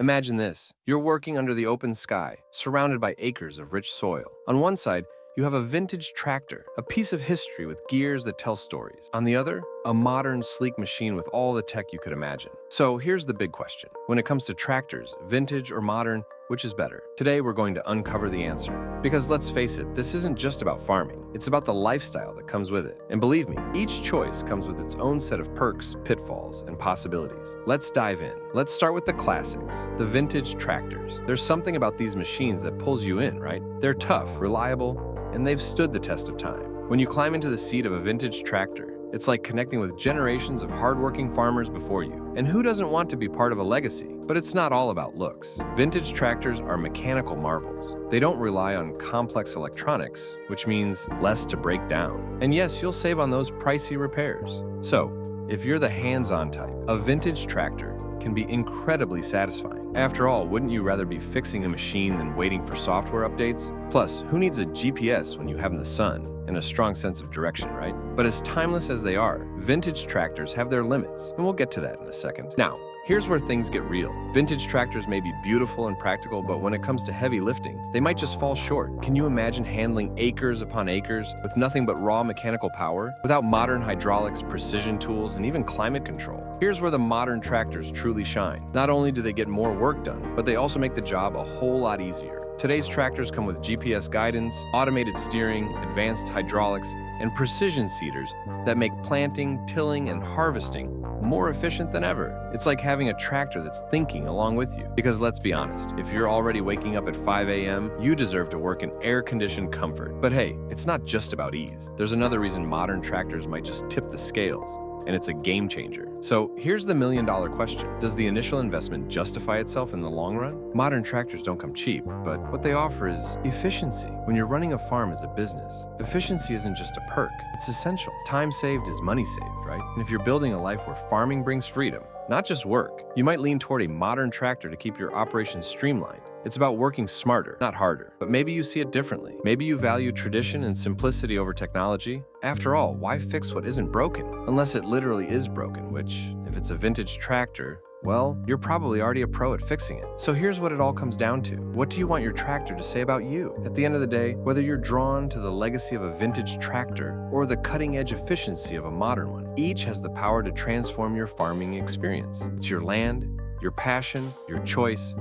Imagine this. You're working under the open sky, surrounded by acres of rich soil. On one side, you have a vintage tractor, a piece of history with gears that tell stories. On the other, a modern, sleek machine with all the tech you could imagine. So here's the big question. When it comes to tractors, vintage or modern, which is better? Today, we're going to uncover the answer. Because let's face it, this isn't just about farming. It's about the lifestyle that comes with it. And believe me, each choice comes with its own set of perks, pitfalls, and possibilities. Let's dive in. Let's start with the classics, the vintage tractors. There's something about these machines that pulls you in, right? They're tough, reliable, and they've stood the test of time. When you climb into the seat of a vintage tractor, it's like connecting with generations of hardworking farmers before you. And who doesn't want to be part of a legacy? But it's not all about looks. Vintage tractors are mechanical marvels. They don't rely on complex electronics, which means less to break down. And yes, you'll save on those pricey repairs. So, if you're the hands-on type, a vintage tractor can be incredibly satisfying. After all, wouldn't you rather be fixing a machine than waiting for software updates? Plus, who needs a GPS when you have the sun and a strong sense of direction, right? But as timeless as they are, vintage tractors have their limits, and we'll get to that in a second. Now, here's where things get real. Vintage tractors may be beautiful and practical, but when it comes to heavy lifting, they might just fall short. Can you imagine handling acres upon acres with nothing but raw mechanical power? Without modern hydraulics, precision tools, and even climate control? Here's where the modern tractors truly shine. Not only do they get more work done, but they also make the job a whole lot easier. Today's tractors come with GPS guidance, automated steering, advanced hydraulics, and precision seeders that make planting, tilling, and harvesting more efficient than ever. It's like having a tractor that's thinking along with you. Because let's be honest, if you're already waking up at 5 a.m., you deserve to work in air-conditioned comfort. But hey, it's not just about ease. There's another reason modern tractors might just tip the scales, and it's a game changer. So here's the million-dollar question. Does the initial investment justify itself in the long run? Modern tractors don't come cheap, but what they offer is efficiency. When you're running a farm as a business, efficiency isn't just a perk, it's essential. Time saved is money saved, right? And if you're building a life where farming brings freedom, not just work, you might lean toward a modern tractor to keep your operations streamlined. It's about working smarter, not harder. But maybe you see it differently. Maybe you value tradition and simplicity over technology. After all, why fix what isn't broken? Unless it literally is broken, which, if it's a vintage tractor, well, you're probably already a pro at fixing it. So here's what it all comes down to. What do you want your tractor to say about you? At the end of the day, whether you're drawn to the legacy of a vintage tractor or the cutting-edge efficiency of a modern one, each has the power to transform your farming experience. It's your land, your passion, your choice,